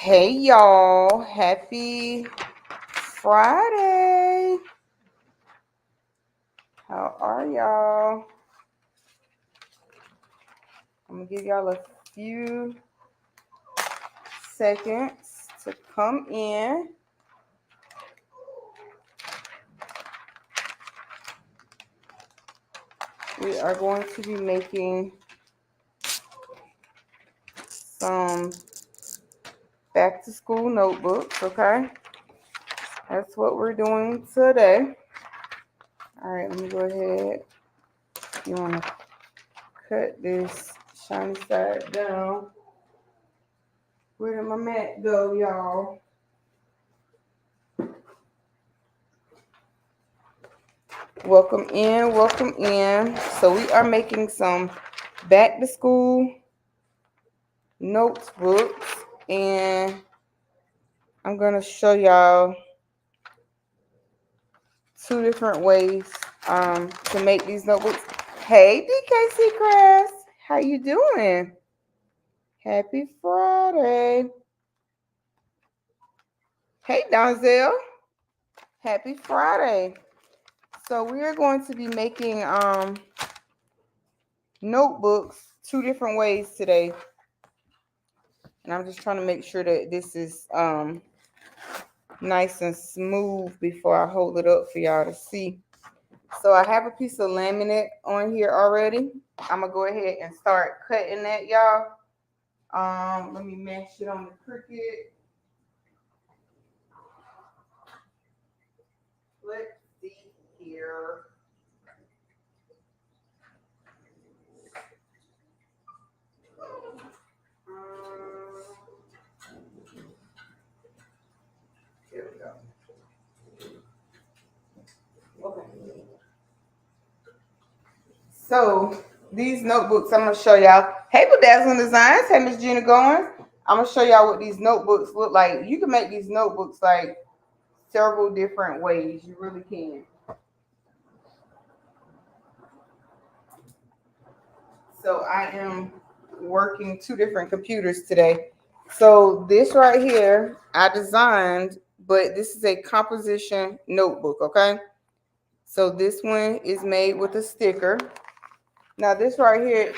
Hey y'all, happy Friday. How are y'all? I'm gonna give y'all a few seconds to come in. We are going to be making some back to school notebooks, okay? That's what we're doing today. All right, let me go ahead. You want to cut this shiny side down. Where did my mat go, y'all? Welcome in, welcome in. So we are making some back to school notebooks, and I'm gonna show y'all two different ways to make these notebooks. Hey DKC Crafts, how you doing? Happy Friday. Hey Donzel, happy Friday. So we are going to be making notebooks two different ways today. And I'm just trying to make sure that this is nice and smooth before I hold it up for y'all to see. So I have a piece of laminate on here already. I'm gonna go ahead and start cutting that, y'all. Let me match it on the Cricut. Let's see here. Here we go. Okay. So these notebooks, I'm gonna show y'all. Hey, Bedazzling Designs. Hey, Miss Gina Goins. I'm gonna show y'all what these notebooks look like. You can make these notebooks like several different ways. You really can. So I am working two different computers today. So this right here, I designed, but this is a composition notebook, okay? So this one is made with a sticker. Now this right here,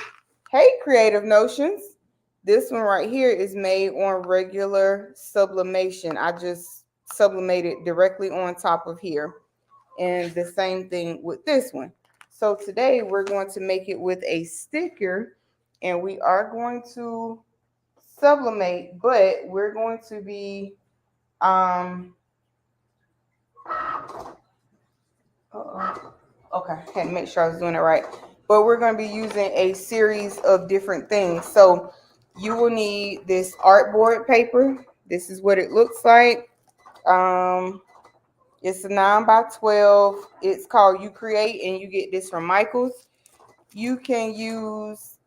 hey Creative Notions. This one right here is made on regular sublimation. I just sublimated directly on top of here. And the same thing with this one. So today we're going to make it with a sticker, and we are going to sublimate, but we're going to be okay, had to make sure I was doing it right. But we're going to be using a series of different things. So you will need this artboard paper. This is what it looks like. It's a 9x12. It's called You Create, and you get this from Michaels. You can use,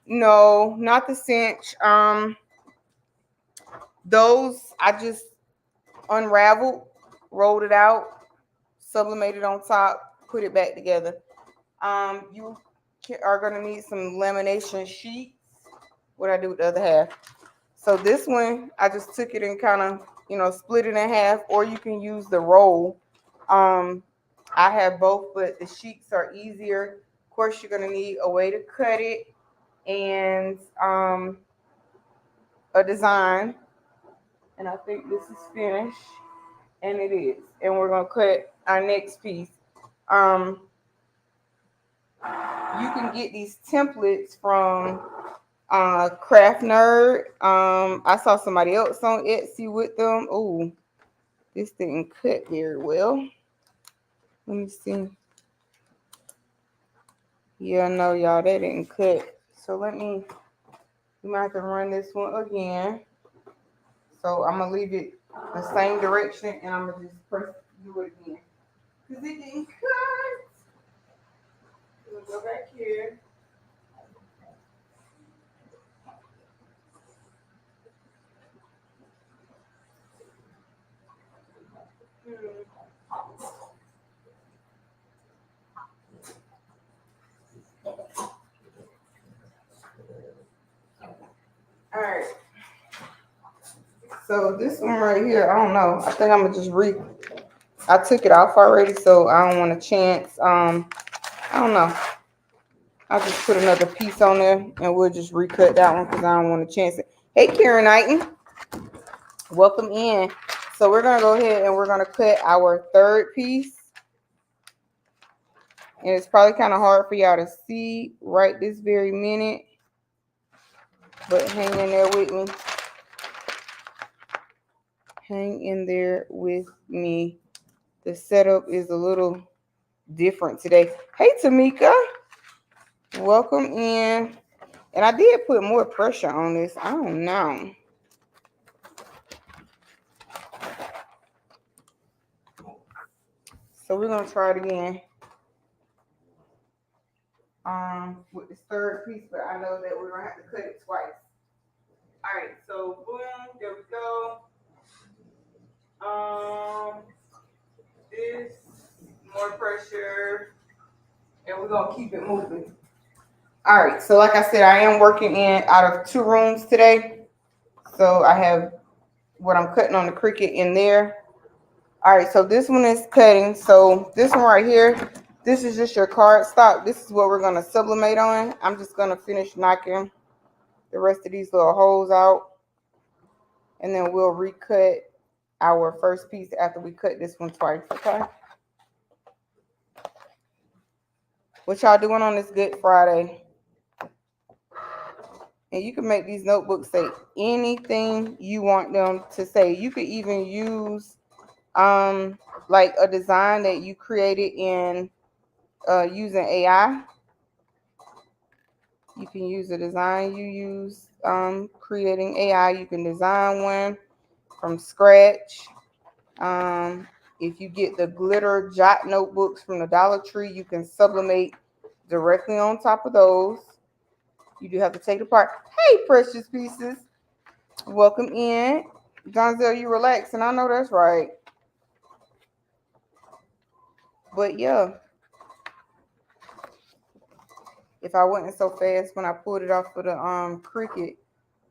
no, not the cinch. Those I just unraveled, rolled it out, sublimated on top, put it back together. You are gonna need some lamination sheets. What I do with the other half. So this one, I just took it and kind of, split it in half, or you can use the roll. Um, I have both, but the sheets are easier. Of course, you're gonna need a way to cut it and a design. And I think this is finished, and it is. And we're gonna cut our next piece. Um, you can get these templates from Craft Nerd. I saw somebody else on Etsy with them. Oh, this didn't cut very well. Let me see. Yeah, no, y'all, that didn't cut. So we might have to run this one again. So I'm gonna leave it the same direction, and I'm gonna just do it again. Cause it didn't cut. We'll go back here. All right. So this one right here, I don't know. I think I'm gonna just I took it off already, so I don't want to chance. I don't know. I'll just put another piece on there and we'll just recut that one because I don't want to chance it. Hey, Karen Knighton, welcome in. So we're gonna go ahead and we're gonna cut our third piece. And it's probably kind of hard for y'all to see right this very minute, but hang in there with me. Hang in there with me. The setup is a little different today. Hey, Tamika, welcome in. And I did put more pressure on this. I don't know. So we're gonna try it again. With this third piece, but I know that we're gonna have to cut it twice. All right, so boom, there we go. This more pressure, and we're gonna keep it moving. All right, so like I said, I am working in out of 2 rooms today. So I have what I'm cutting on the Cricut in there. All right, so this one is cutting. So this one right here, this is just your card stock. This is what we're gonna sublimate on. I'm just gonna finish knocking the rest of these little holes out, and then we'll recut our first piece after we cut this one twice. Okay. What y'all doing on this Good Friday? And you can make these notebooks say anything you want them to say. You could even use like a design that you created in using AI. You can use a design you use creating AI. You can design one from scratch. If you get the glitter jot notebooks from the Dollar Tree, you can sublimate directly on top of those. You do have to take it apart. Hey, precious pieces. Welcome in. Donzel, you relaxing. I know that's right. But yeah, if I wasn't so fast when I pulled it off of the Cricut,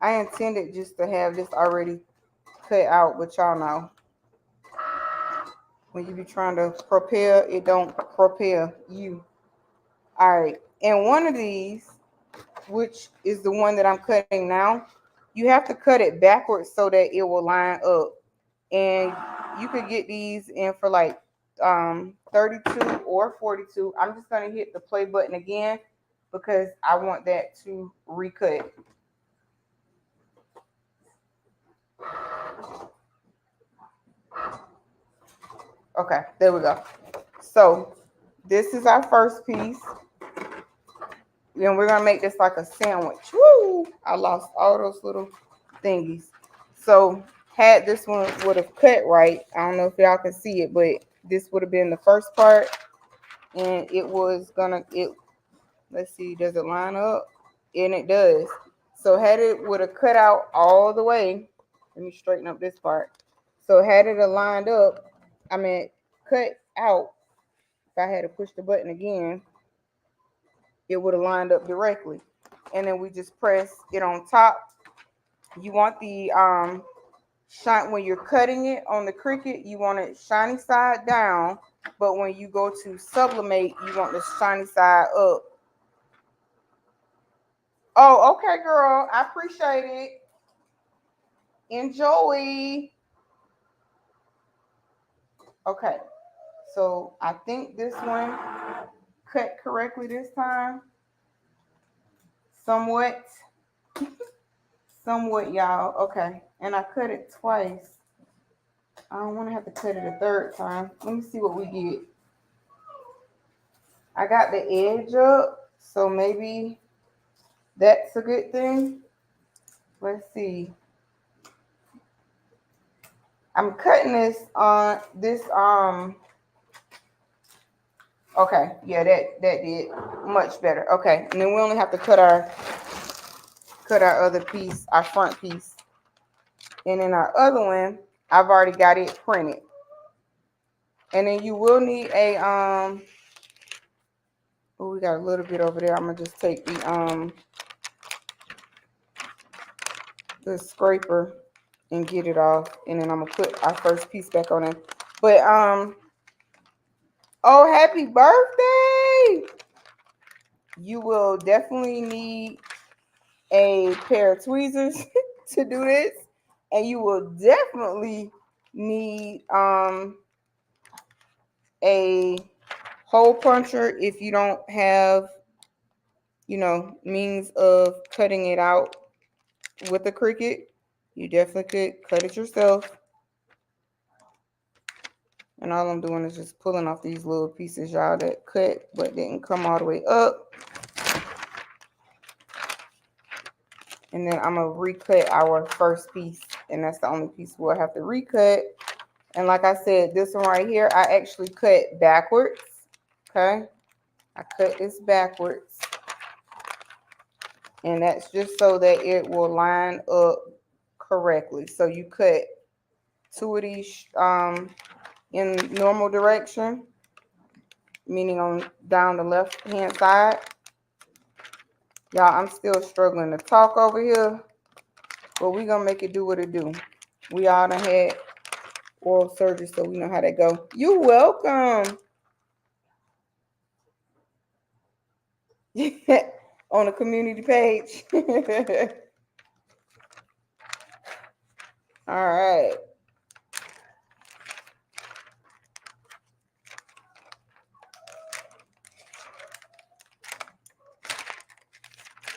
I intended just to have this already cut out, but y'all know. When you be trying to prepare, it don't prepare you. All right. And one of these, which is the one that I'm cutting now, you have to cut it backwards so that it will line up. And you could get these in for like 32 or 42. I'm just going to hit the play button again because I want that to recut. Okay, there we go. So this is our first piece. And we're going to make this like a sandwich. Woo! I lost all those little thingies. So had this one would have cut right. I don't know if y'all can see it, but this would have been the first part. And it was going to, let's see, does it line up? And it does. So had it would have cut out all the way. Let me straighten up this part. So had it lined up, cut out, if I had to push the button again, it would have lined up directly. And then we just press it on top. You want the shine when you're cutting it on the Cricut, you want it shiny side down, but when you go to sublimate, you want the shiny side up. Oh, okay, girl. I appreciate it. Enjoy. Okay. So I think this one cut correctly this time. Somewhat. Somewhat, y'all. Okay. And I cut it twice. I don't want to have to cut it a third time. Let me see what we get. I got the edge up, so maybe that's a good thing. Let's see. I'm cutting this on this okay, yeah, that did much better. Okay, and then we only have to cut our other piece, our front piece. And in our other one, I've already got it printed. And then you will need a oh, we got a little bit over there. I'm gonna just take the scraper and get it off. And then I'm gonna put our first piece back on it. But oh, happy birthday! You will definitely need a pair of tweezers to do this, and you will definitely need a hole puncher if you don't have, you know, means of cutting it out with a Cricut. You definitely could cut it yourself. And all I'm doing is just pulling off these little pieces, y'all, that cut but didn't come all the way up. And then I'm going to recut our first piece. And that's the only piece we'll have to recut. And like I said, this one right here, I actually cut backwards. Okay. I cut this backwards. And that's just so that it will line up correctly. So you cut two of these in normal direction, meaning on down the left hand side. Y'all, I'm still struggling to talk over here, but we're gonna make it do what it do. We all done had oral surgery, so we know how that go. You're welcome. On the community page. All right.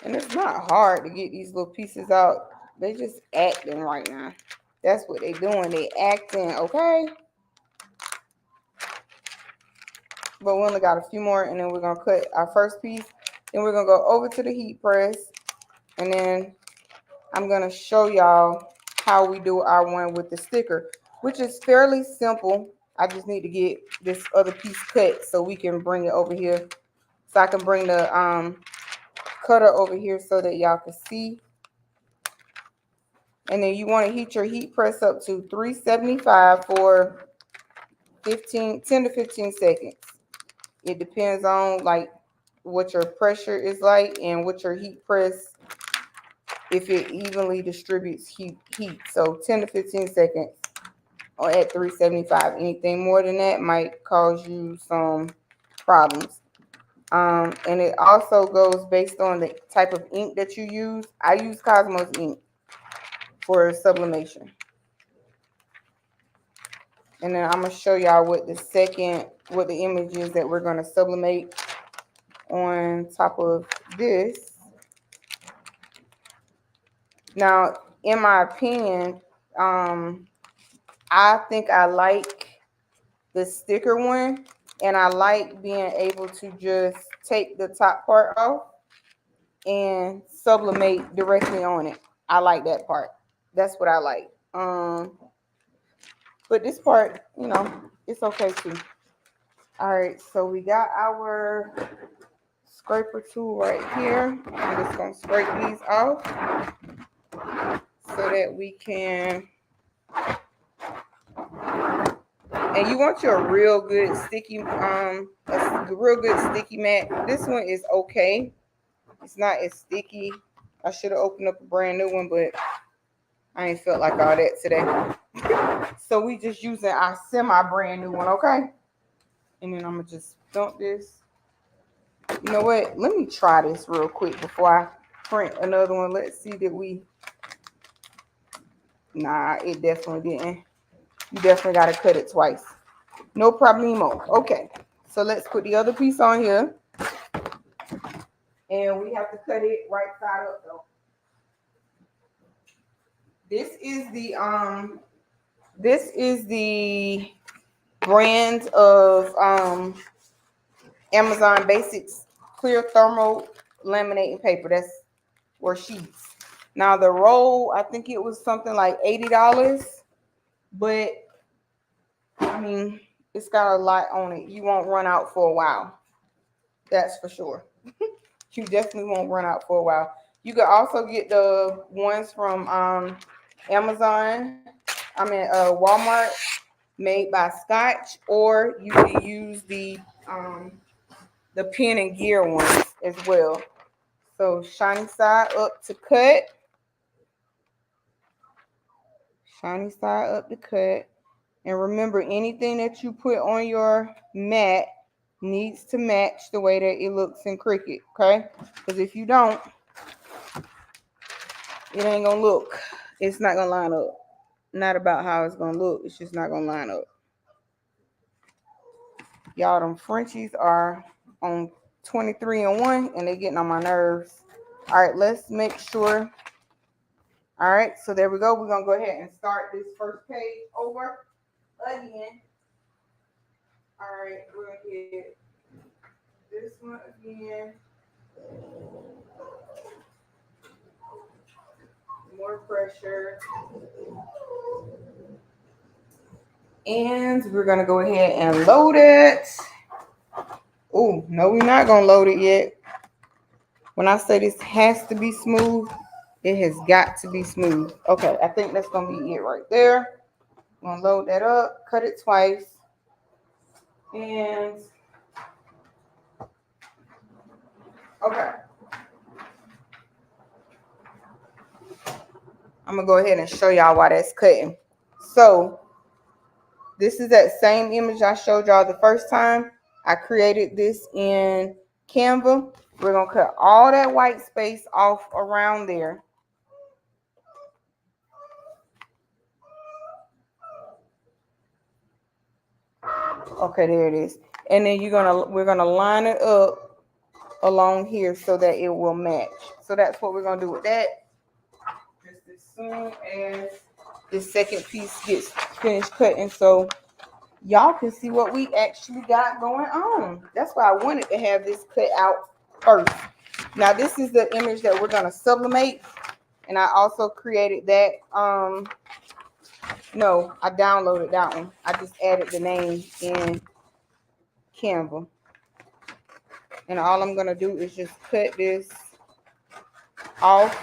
And it's not hard to get these little pieces out. They just acting right now. That's what they doing. They acting, okay? But we only got a few more, and then we're gonna cut our first piece. Then we're gonna go over to the heat press, and then I'm gonna show y'all how we do our one with the sticker, which is fairly simple. I just need to get this other piece cut so we can bring it over here. So I can bring the cutter over here so that y'all can see. And then you want to heat your heat press up to 375 for 10 to 15 seconds. It depends on like what your pressure is like and what your heat press, if it evenly distributes heat. So 10 to 15 seconds or at 375. Anything more than that might cause you some problems. And it also goes based on the type of ink that you use. I use Cosmos ink for sublimation. And then I'm going to show y'all what the image is that we're going to sublimate on top of this. Now, in my opinion, I think I like the sticker one, and I like being able to just take the top part off and sublimate directly on it. I like that part. That's what I like. But this part, you know, it's okay too. All right, so we got our scraper tool right here. I'm just gonna scrape these off so that we can. And you want your real good sticky, a real good sticky mat. This one is okay. It's not as sticky. I should have opened up a brand new one, but I ain't felt like all that today. So we just using our semi brand new one, okay? And then I'm gonna just dump this. You know what? Let me try this real quick before I print another one. Let's see that we. Nah, it definitely didn't. You definitely gotta cut it twice. No problemo. Okay, so let's put the other piece on here. And we have to cut it right side up though. This is the brand of Amazon Basics clear thermal laminating paper. That's or sheets. Now the roll, I think it was something like $80, but I mean it's got a lot on it. You won't run out for a while. That's for sure. You definitely won't run out for a while. You can also get the ones from Amazon. Walmart, made by Scotch, or you can use the Pen and Gear ones as well. So shiny side up to cut, Shiny side up the cut. And remember, anything that you put on your mat needs to match the way that it looks in Cricut, okay? Because if you don't, it ain't gonna look. It's not gonna line up. Not about how it's gonna look. It's just not gonna line up. Y'all, them Frenchies are on 23-1 and they getting on my nerves. All right, let's make sure. All right, so there we go. We're gonna go ahead and start this first page over again. All right, we're gonna get this one again. More pressure. And we're gonna go ahead and load it. Oh, no, we're not gonna load it yet. When I say this has to be smooth, it has got to be smooth. Okay, I think that's gonna be it right there. I'm gonna load that up, cut it twice, and okay. I'm gonna go ahead and show y'all why that's cutting. So this is that same image I showed y'all the first time. I created this in Canva. We're gonna cut all that white space off around there. Okay, there it is. And then we're gonna line it up along here so that it will match. So that's what we're gonna do with that. Just as soon as this second piece gets finished cutting, so y'all can see what we actually got going on. That's why I wanted to have this cut out first. Now this is the image that we're gonna sublimate, and I also created that. No, I downloaded that one. I just added the name in Canva. And all I'm gonna do is just cut this off.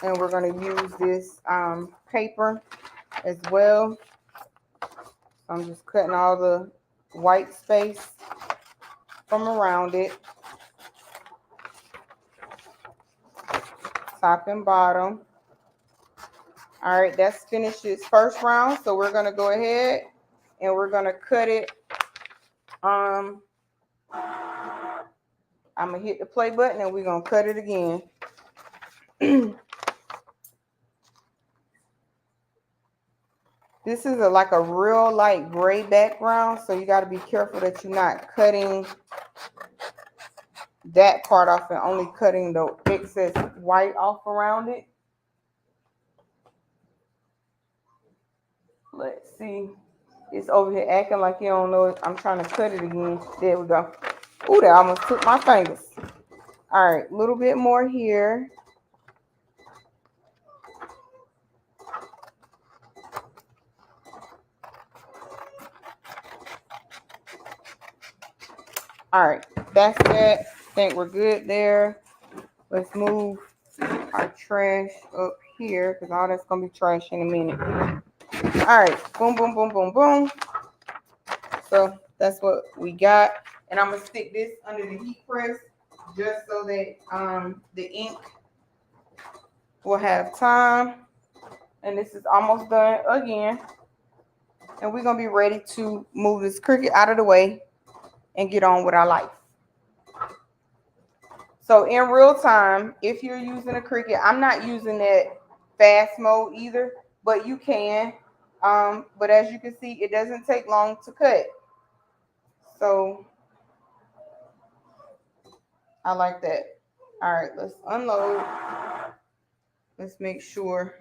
And we're gonna use this paper as well. I'm just cutting all the white space from around it. Top and bottom. All right, that's finished its first round. So we're gonna go ahead and we're gonna cut it. I'm gonna hit the play button and we're gonna cut it again. This is like a real light gray background, so you got to be careful that you're not cutting that part off and only cutting the excess white off around it. Let's see. It's over here acting like you don't know it. I'm trying to cut it again. There we go. Ooh, that almost took my fingers. All right, a little bit more here. All right, that's it. I think we're good there. Let's move our trash up here because all that's going to be trash in a minute. All right, boom, boom, boom, boom, boom. So that's what we got. And I'm going to stick this under the heat press just so that the ink will have time. And this is almost done again. And we're going to be ready to move this Cricut out of the way and get on with our life. So in real time, if you're using a Cricut, I'm not using that fast mode either, but you can. But as you can see, it doesn't take long to cut. So I like that. All right, let's unload. Let's make sure.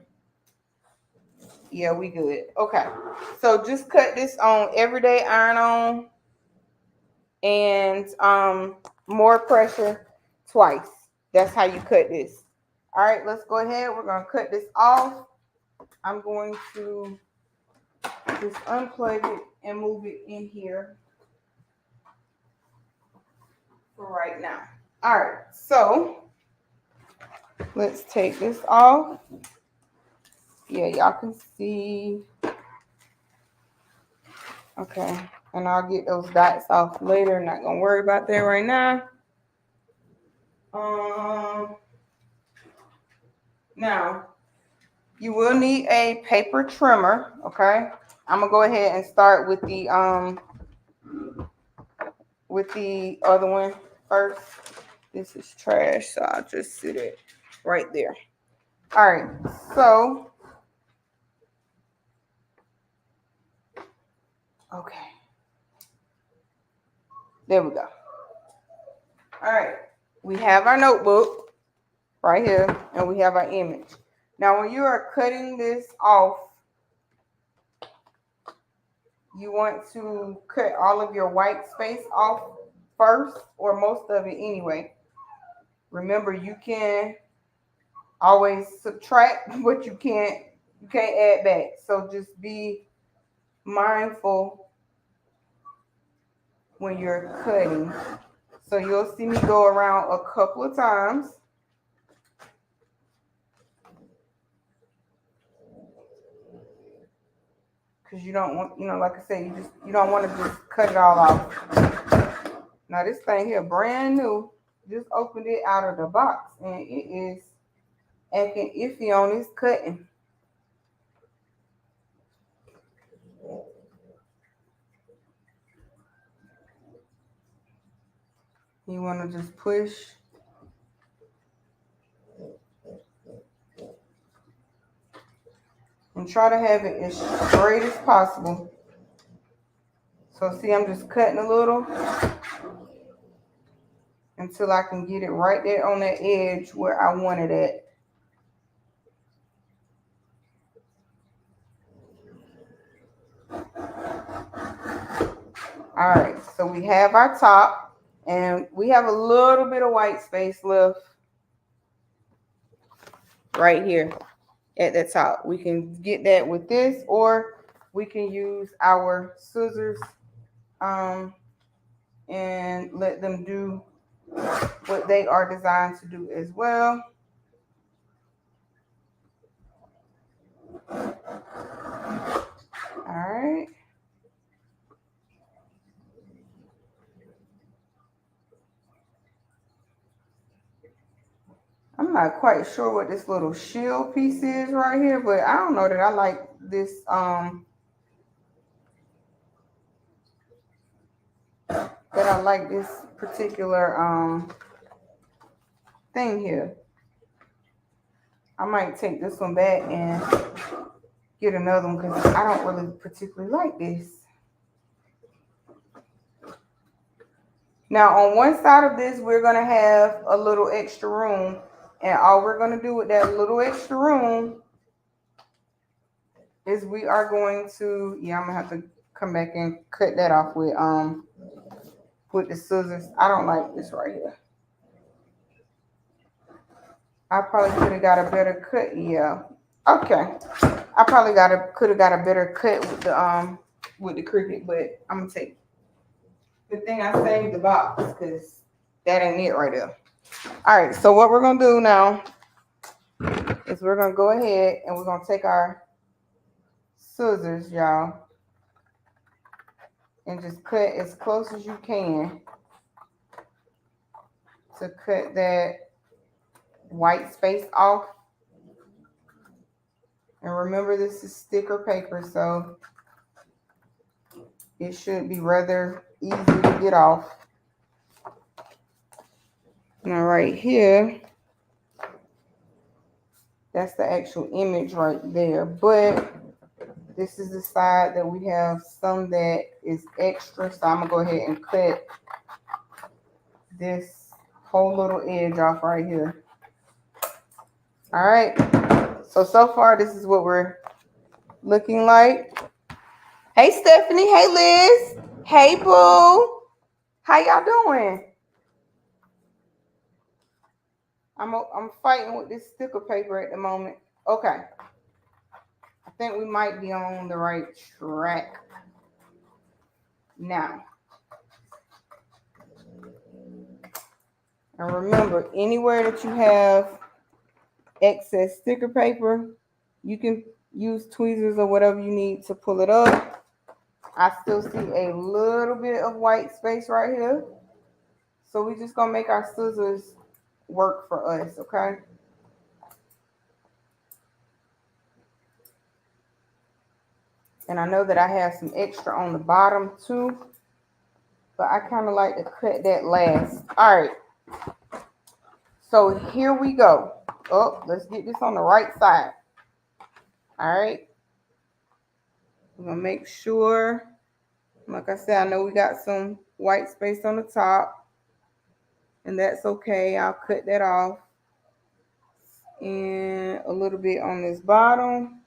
Yeah, we good. Okay. So just cut this on everyday iron on and more pressure twice. That's how you cut this. All right, let's go ahead. We're going to cut this off. I'm going to just unplug it and move it in here for right now. All right, so let's take this off. Yeah, y'all can see. Okay, and I'll get those dots off later. Not gonna worry about that right now. Now You will need a paper trimmer, okay? I'm gonna go ahead and start with the other one first. This is trash, so I'll just sit it right there. All right, so okay, there we go. All right, we have our notebook right here, and we have our image. Now, when you are cutting this off, you want to cut all of your white space off first, or most of it anyway. Remember, you can always subtract, but you can't add back. So just be mindful when you're cutting. So you'll see me go around a couple of times. Because you don't want, like I said, you don't want to just cut it all off. Now this thing here, brand new, just opened it out of the box, and it is acting iffy on its cutting. You want to just push and try to have it as straight as possible. So see, I'm just cutting a little until I can get it right there on that edge where I want it at. All right, so we have our top, and we have a little bit of white space left right here at the top. We can get that with this, or we can use our scissors and let them do what they are designed to do as well. All right. I'm not quite sure what this little shield piece is right here, but I don't know that I like this that I like this particular thing here. I might take this one back and get another one because I don't really particularly like this. Now on one side of this, we're gonna have a little extra room, and all we're gonna do with that little extra room is we are going to, I'm gonna have to come back and cut that off with the scissors. I don't like this right here. I probably could have got a better cut. Yeah. Okay. I probably could have got a better cut with the Cricut, but I'm gonna take. Good thing I saved the box because that ain't it right there. All right. So what we're gonna do now is we're gonna go ahead and we're gonna take our scissors, y'all, and just cut as close as you can to cut that white space off. And remember, this is sticker paper, so it should be rather easy to get off. Now right here, that's the actual image right there. But this is the side that we have some that is extra. So I'm gonna go ahead and cut this whole little edge off right here. All right. So far, this is what we're looking like. Hey, Stephanie. Hey, Liz. Hey, Boo. How y'all doing? I'm fighting with this sticker paper at the moment. Okay. I think we might be on the right track now. And remember, anywhere that you have excess sticker paper, you can use tweezers or whatever you need to pull it up. I still see a little bit of white space right here. So we're just gonna make our scissors work for us, okay? And I know that I have some extra on the bottom too, but I kind of like to cut that last. All right. So here we go. Oh, let's get this on the right side. All right. I'm going to make sure, like I said, I know we got some white space on the top, and that's okay. I'll cut that off. And a little bit on this bottom.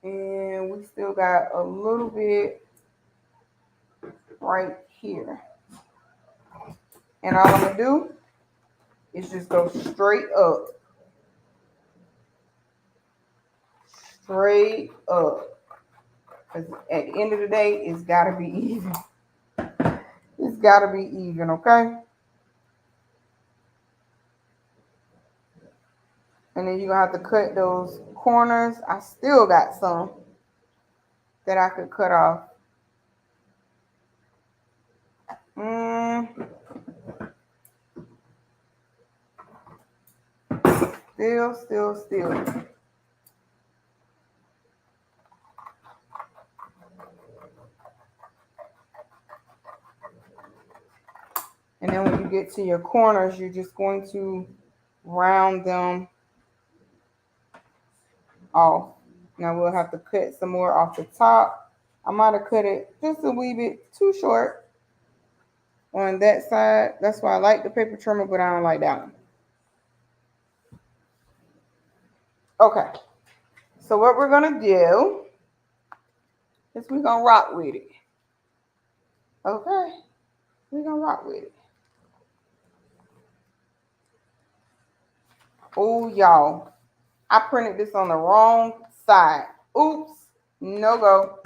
And we still got a little bit right here. And all I'm going to do is just go straight up. Straight up. Because at the end of the day, it's got to be even. It's got to be even, okay? And then you're going to have to cut those corners. I still got some that I could cut off. Still. And then when you get to your corners, you're just going to round them off. Now we'll have to cut some more off the top. I might have cut it just a wee bit too short on that side. That's why I like the paper trimmer, but I don't like that one. Okay. So what we're going to do is we're going to rock with it. Okay. We're going to rock with it. Oh, y'all. I printed this on the wrong side. Oops. No go.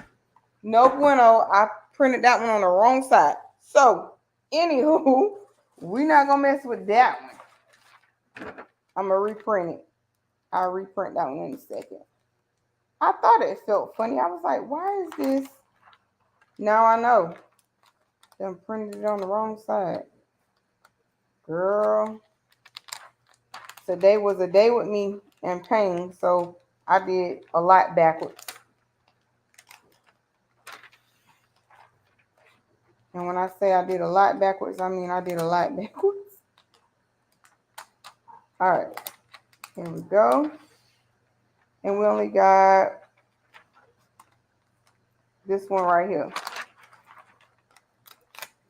No bueno. I printed that one on the wrong side. So, anywho, we're not going to mess with that one. I'm going to reprint it. I'll reprint that one in a second. I thought it felt funny. I was like, why is this? Now I know. I printed it on the wrong side. Girl. Today was a day with me and pain, so I did a lot backwards. And when I say I did a lot backwards, I mean I did a lot backwards. All right. Here we go. And we only got this one right here.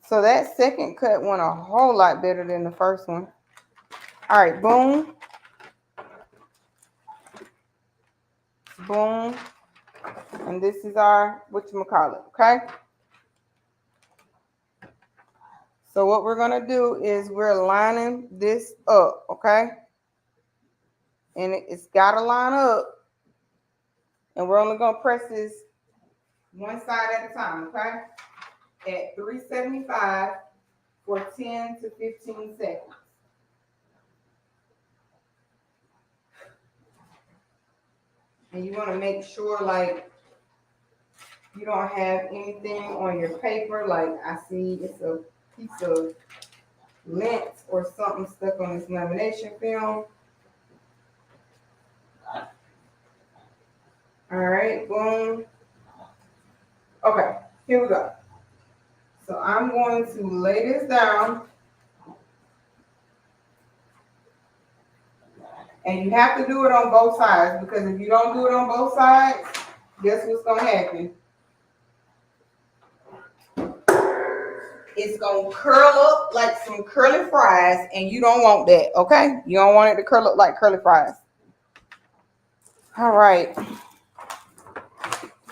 So that second cut went a whole lot better than the first one. All right, boom. Boom. And this is our whatchamacallit, okay? So what we're going to do is we're lining this up, okay? And it's got to line up. And we're only going to press this one side at a time, okay? At 375 for 10 to 15 seconds. And you want to make sure, like, you don't have anything on your paper. Like, I see it's a piece of lint or something stuck on this lamination film. All right, boom. Okay, here we go. So I'm going to lay this down. And you have to do it on both sides, because if you don't do it on both sides, guess what's going to happen? It's going to curl up like some curly fries, and you don't want that, okay? You don't want it to curl up like curly fries. All right.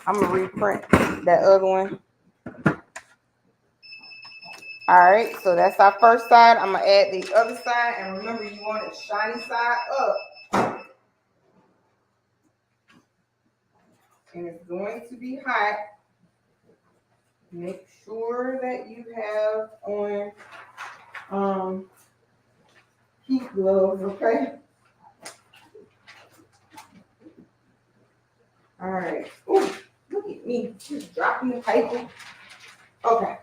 I'm going to reprint that other one. All right, so that's our first side. I'm going to add the other side, and remember, you want it shiny side up. And it's going to be hot. Make sure that you have on heat gloves, okay? All right. Ooh, look at me, just dropping the paper. Okay.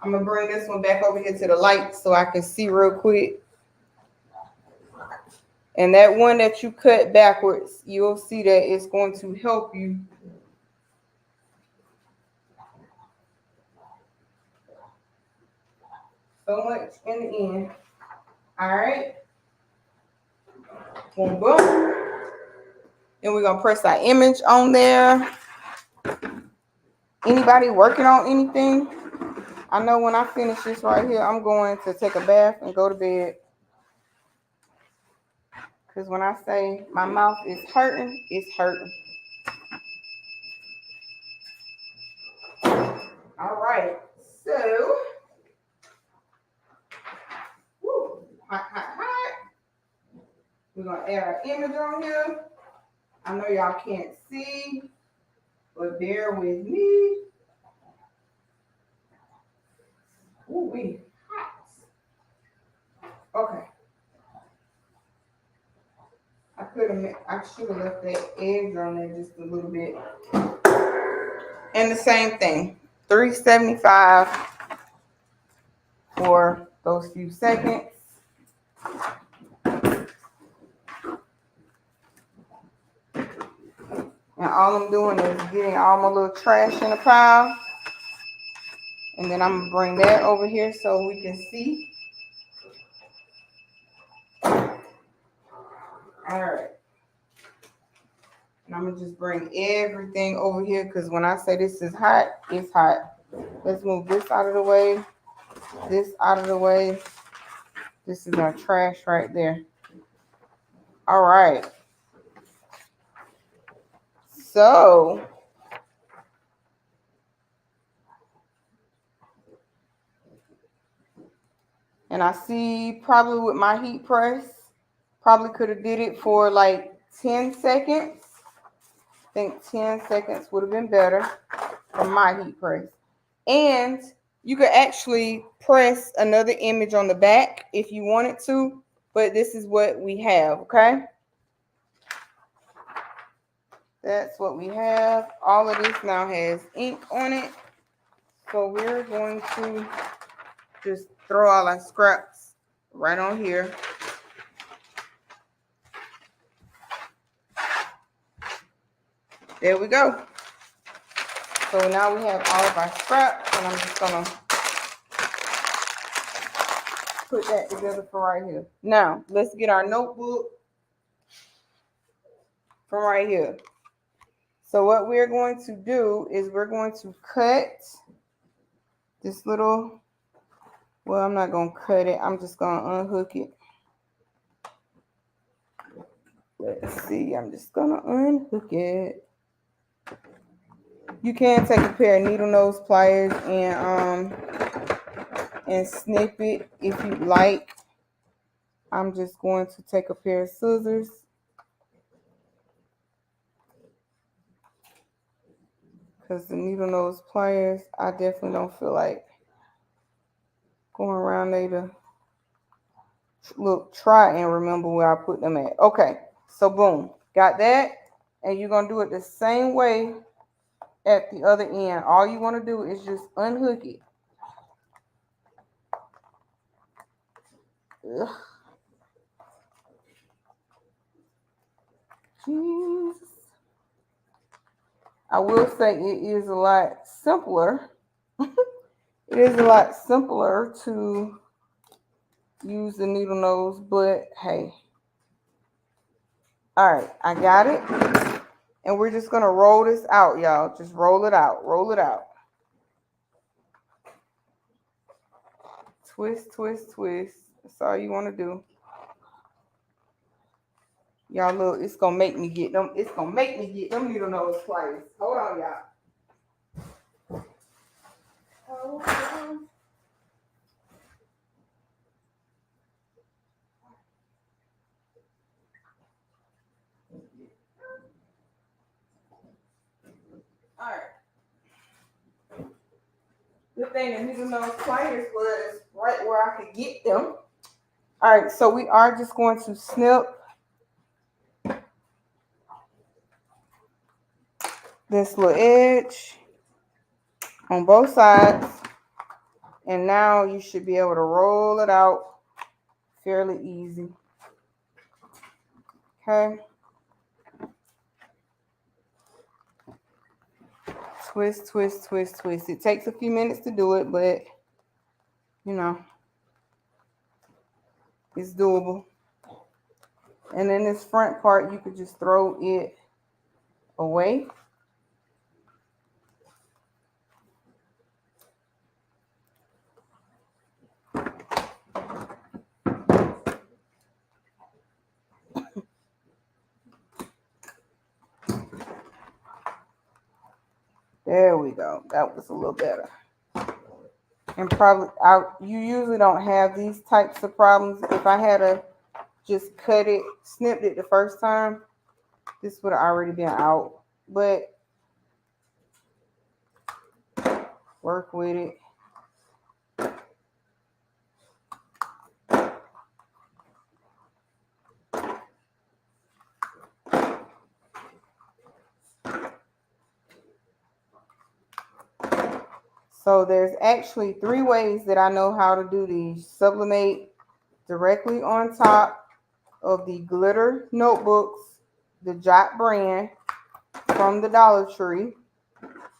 I'm gonna bring this one back over here to the light so I can see real quick. And that one that you cut backwards, you'll see that it's going to help you. So much in the end. All right. Boom, boom. Then we're going to press our image on there. Anybody working on anything? I know when I finish this right here, I'm going to take a bath and go to bed. Because when I say my mouth is hurting, it's hurting. All right. So, woo, hot, hot, hot. We're going to add our image on here. I know y'all can't see, but bear with me. Ooh, we hot. Okay. I should have left that edge on there just a little bit. And the same thing, 375 for those few seconds. And all I'm doing is getting all my little trash in a pile. And then I'm going to bring that over here so we can see. All right. And I'm going to just bring everything over here because when I say this is hot, it's hot. Let's move this out of the way. This out of the way. This is our trash right there. All right. So, and I see probably with my heat press, probably could have did it for like 10 seconds. I think 10 seconds would have been better for my heat press. And you could actually press another image on the back if you wanted to, but this is what we have, okay? That's what we have. All of this now has ink on it. So we're going to just throw all our scraps right on here. There we go. So now we have all of our scraps, and I'm just gonna put that together for right here. Now, let's get our notebook from right here. So what we're going to do is we're going to cut this little, well, I'm not going to cut it. I'm just going to unhook it. Let's see. I'm just going to unhook it. You can take a pair of needle nose pliers and snip it if you like. I'm just going to take a pair of scissors. Because the needle nose pliers, I definitely don't feel like going around there to look, try and remember where I put them at. Okay, so boom, got that. And you're going to do it the same way at the other end. All you want to do is just unhook it. Ugh. Jesus. I will say it is a lot simpler. It is a lot simpler to use the needle nose, but hey. All right, I got it. And we're just going to roll this out, y'all. Just roll it out. Roll it out. Twist, twist, twist. That's all you want to do. Y'all look, it's going to make me get them. It's going to make me get them needle nose pliers. Hold on, y'all. Hold on. All right. The thing the needle nose pliers was right where I could get them. All right, so we are just going to snip this little edge on both sides. And now you should be able to roll it out fairly easy. Okay. Twist, twist, twist, twist. It takes a few minutes to do it, but you know, it's doable. And then this front part, you could just throw it away. There we go. That was a little better. And probably, you usually don't have these types of problems. If I had to just cut it, snipped it the first time, this would have already been out. But work with it. So there's actually 3 ways that I know how to do these. Sublimate directly on top of the glitter notebooks, the Jot brand from the Dollar Tree.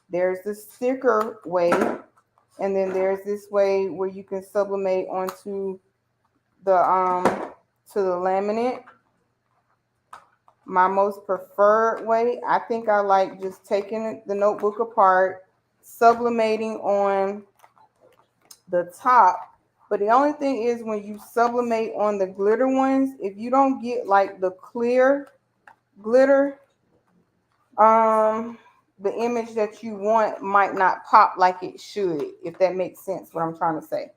There's the sticker way, and then there's this way where you can sublimate onto the to the laminate. My most preferred way, I think I like just taking the notebook apart, sublimating on the top. But the only thing is when you sublimate on the glitter ones, if you don't get like the clear glitter, the image that you want might not pop like it should, if that makes sense what I'm trying to say.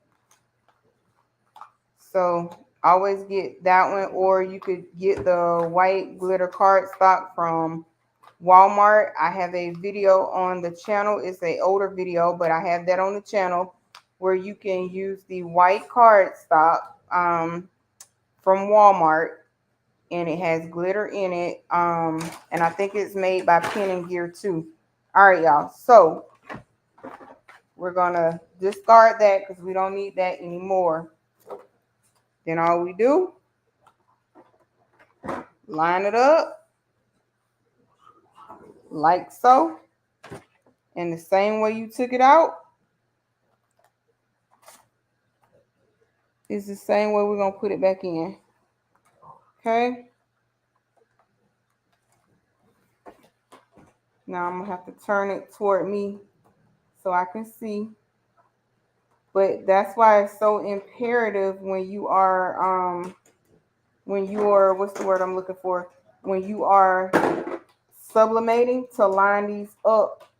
So always get that one, or you could get the white glitter cardstock from Walmart. I have a video on the channel. It's an older video, but I have that on the channel where you can use the white cardstock from Walmart, and it has glitter in it. And I think it's made by Pen and Gear too. All right, y'all. So we're gonna discard that because we don't need that anymore. Then all we do, line it up like so. And the same way you took it out is the same way we're gonna put it back in. Okay. Now I'm gonna have to turn it toward me so I can see. But that's why it's so imperative when you are what's the word I'm looking for? When you are sublimating, to line these up,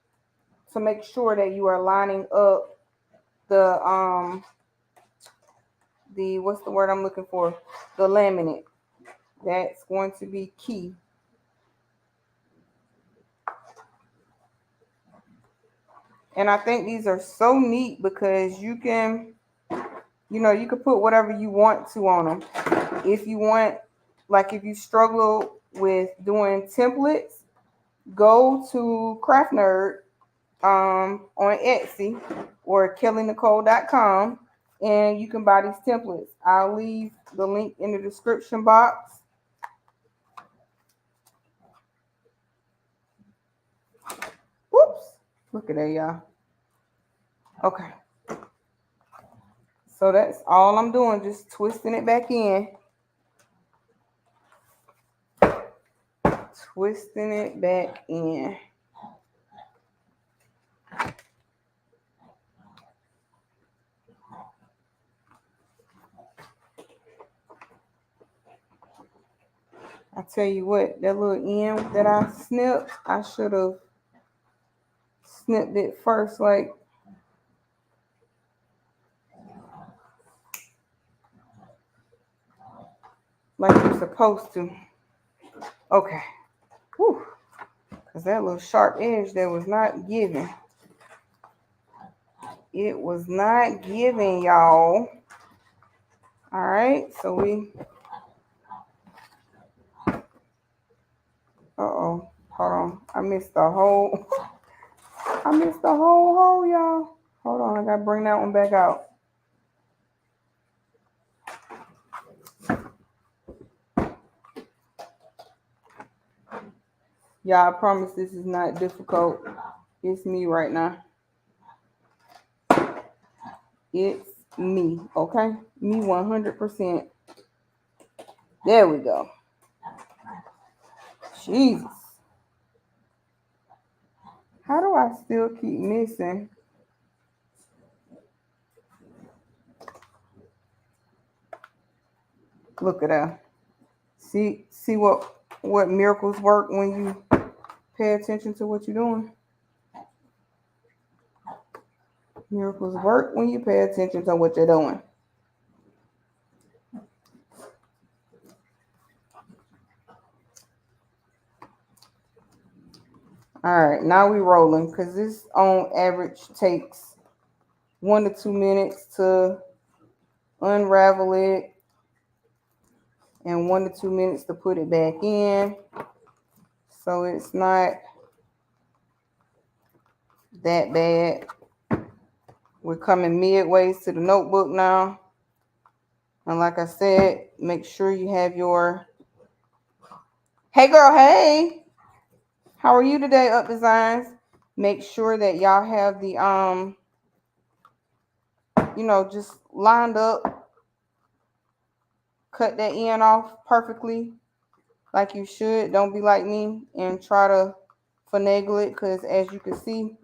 to make sure that you are lining up the what's the word I'm looking for? The laminate. That's going to be key. And I think these are so neat because you can, you can put whatever you want to on them. If you want, like if you struggle with doing templates, go to Craft Nerd on Etsy or kellynicole.com and you can buy these templates. I'll leave the link in the description box. Whoops. Look at that, y'all. Okay. So that's all I'm doing, just twisting it back in. Twisting it back in. I tell you what, that little end that I snipped, I should have snipped it first, like you're supposed to. Okay. Whew. Because that little sharp edge that was not giving. It was not giving, y'all. All right, so we... Uh-oh. Hold on. I missed the whole hole, y'all. Hold on. I got to bring that one back out. Y'all, I promise this is not difficult. It's me right now. It's me, okay? Me 100%. There we go. Jesus. How do I still keep missing? Look at that. See what miracles work when you pay attention to what you're doing. Miracles work when you pay attention to what you're doing. All right, now we rolling because this on average takes 1 to 2 minutes to unravel it and 1 to 2 minutes to put it back in. So it's not that bad. We're coming midways to the notebook now. And like I said, make sure you have your, hey girl, hey, how are you today, Up Designs? Make sure that y'all have the, just lined up. Cut that end off perfectly like you should. Don't be like me and try to finagle it, because as you can see,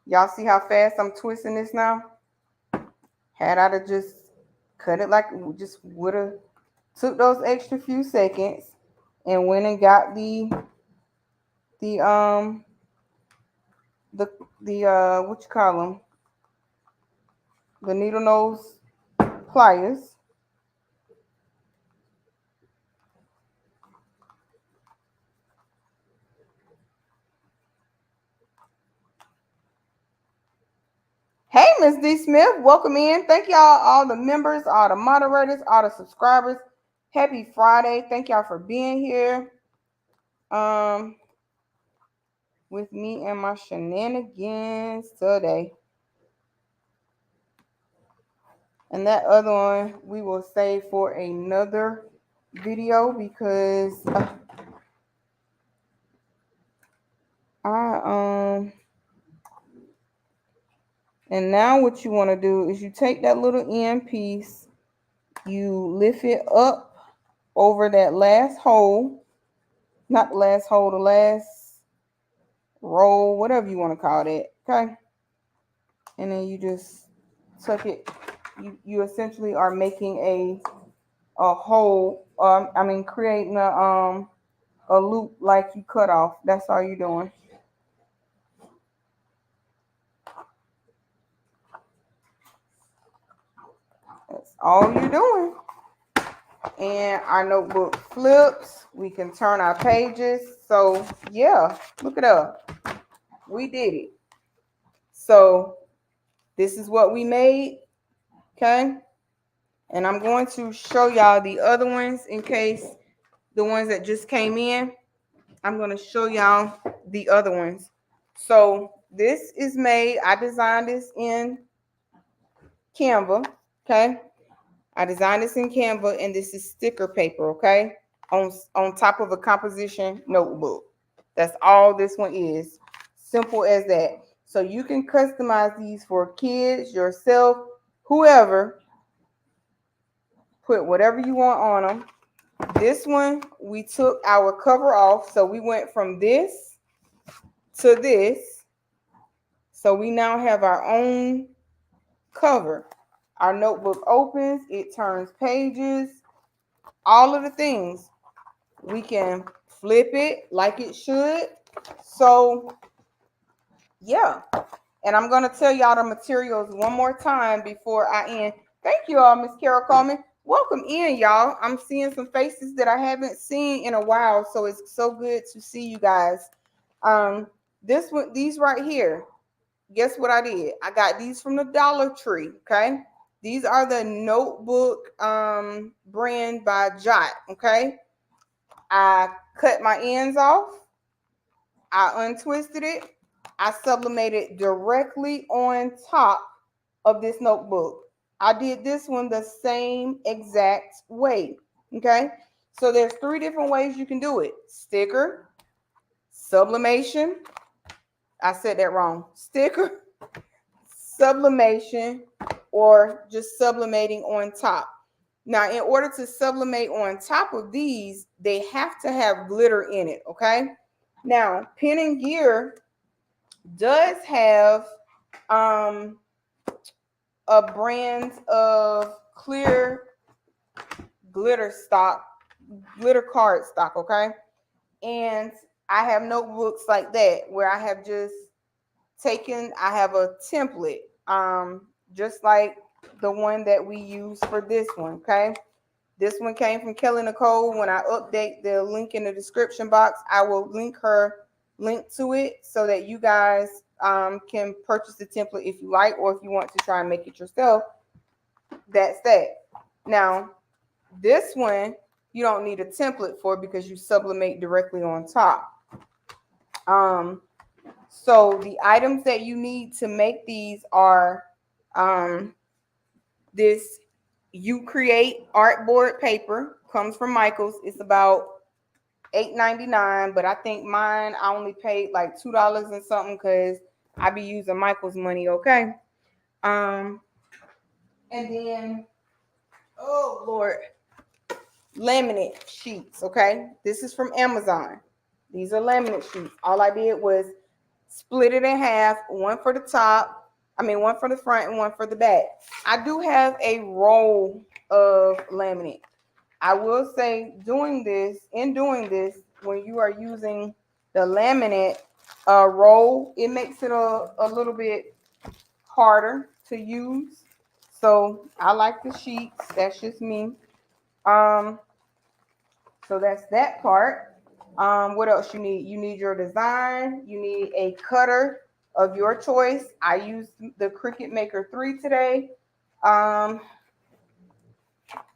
y'all see how fast I'm twisting this now? Had I to just cut it like just would have took those extra few seconds and went and got the what you call them, the needle nose pliers. Hey, Miss D Smith, welcome in. Thank y'all, all the members, all the moderators, all the subscribers. Happy Friday. Thank y'all for being here. With me and my shenanigans today. And that other one we will save for another video, because and now what you want to do is you take that little end piece, you lift it up over that last hole, not the last hole, the last roll, whatever you want to call it, okay? And then you just tuck it. You essentially are making a hole, creating a loop like you cut off. That's all you're doing. That's all you're doing. And our notebook flips. We can turn our pages. So yeah, look it up. We did it. So this is what we made. Okay. And I'm going to show y'all the other ones in case the ones that just came in. I'm going to show y'all the other ones. So this is made. I designed this in Canva. Okay. I designed this in Canva, and this is sticker paper, okay? On top of a composition notebook. That's all this one is. Simple as that. So you can customize these for kids, yourself, whoever. Put whatever you want on them. This one, we took our cover off. So we went from this to this. So we now have our own cover. Our notebook opens, it turns pages, all of the things. We can flip it like it should. So, yeah. And I'm going to tell y'all the materials one more time before I end. Thank you all, Miss Carol Coleman. Welcome in, y'all. I'm seeing some faces that I haven't seen in a while, so it's so good to see you guys. This one, these right here. Guess what I did? I got these from the Dollar Tree, okay? These are the notebook brand by Jot, okay? I cut my ends off. I untwisted it. I sublimated directly on top of this notebook. I did this one the same exact way, okay? So there's 3 different ways you can do it. Sticker, sublimation. I said that wrong. Sticker, sublimation, or just sublimating on top. Now, in order to sublimate on top of these, they have to have glitter in it, okay? Now, Pen & Gear does have a brand of clear glitter stock, glitter card stock, okay? And I have notebooks like that where I have just I have a template, just like the one that we use for this one, okay? This one came from Kelly Nicole. When I update the link in the description box, I will link to it so that you guys can purchase the template if you like, or if you want to try and make it yourself. That's that. Now, this one you don't need a template for because you sublimate directly on top. So the items that you need to make these are this You Create artboard paper, comes from Michaels. It's about $8.99, but I think mine I only paid like $2 and something because I be using Michaels money, okay? And then, oh Lord, laminate sheets, okay? This is from Amazon. These are laminate sheets. All I did was split it in half, one for the one for the front and one for the back. I do have a roll of laminate. I will say doing this, when you are using the laminate roll, it makes it a little bit harder to use. So I like the sheets. That's just me. So that's that part. What else you need? You need your design. You need a cutter of your choice. I used the Cricut Maker 3 today.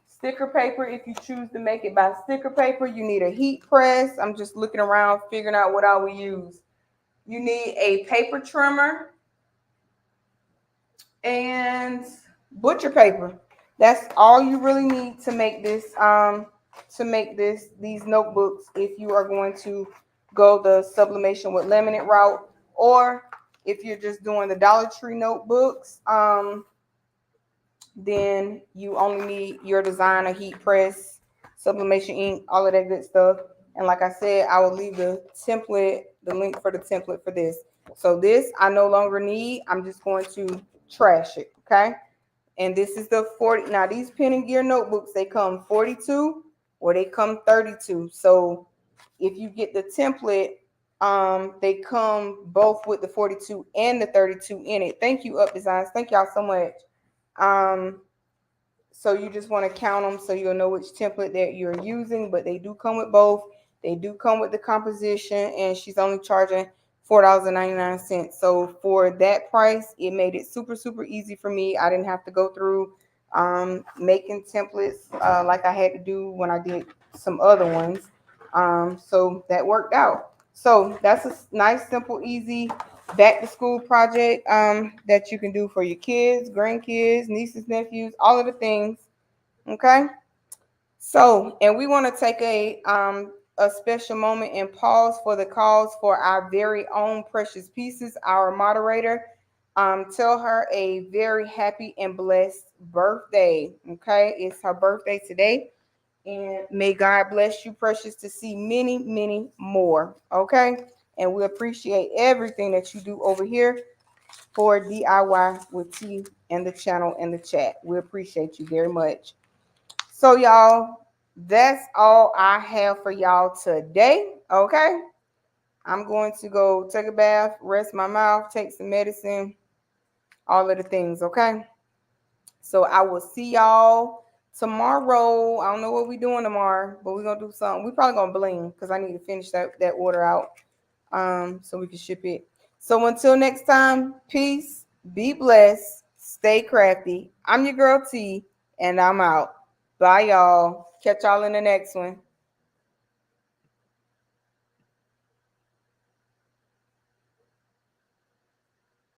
Sticker paper, if you choose to make it by sticker paper. You need a heat press. I'm just looking around, figuring out what I will use. You need a paper trimmer and butcher paper. That's all you really need to make this these notebooks if you are going to go the sublimation with laminate route, or if you're just doing the Dollar Tree notebooks, then you only need your design, a heat press, sublimation ink, all of that good stuff. And like I said, I will leave the link for the template for this. So this I no longer need. I'm just going to trash it, okay? And this is the 40. Now these Pen & Gear notebooks, they come 42 or they come 32. So if you get the template, they come both with the 42 and the 32 in it. Thank you, Up Designs. Thank y'all so much. So you just want to count them so you'll know which template that you're using, but they do come with both. They do come with the composition, and she's only charging $4.99. So for that price, it made it super, super easy for me. I didn't have to go through making templates like I had to do when I did some other ones. So that worked out. So that's a nice, simple, easy back to school project that you can do for your kids, grandkids, nieces, nephews, all of the things. Okay. So, and we want to take a special moment and pause for the cause for our very own Precious Pieces, our moderator. Tell her a very happy and blessed birthday. Okay, it's her birthday today, and may God bless you, Precious, to see many, many more. Okay, and we appreciate everything that you do over here for DIY with T and the channel and the chat. We appreciate you very much. So y'all, that's all I have for y'all today. Okay, I'm going to go take a bath, rest my mouth, take some medicine, all of the things. Okay, so I will see y'all tomorrow. I don't know what we're doing tomorrow, but we're gonna do something. We're probably gonna bling because I need to finish that order out so we can ship it. So until next time, peace, be blessed, stay crafty. I'm your girl T, and I'm out. Bye, y'all. Catch y'all in the next one.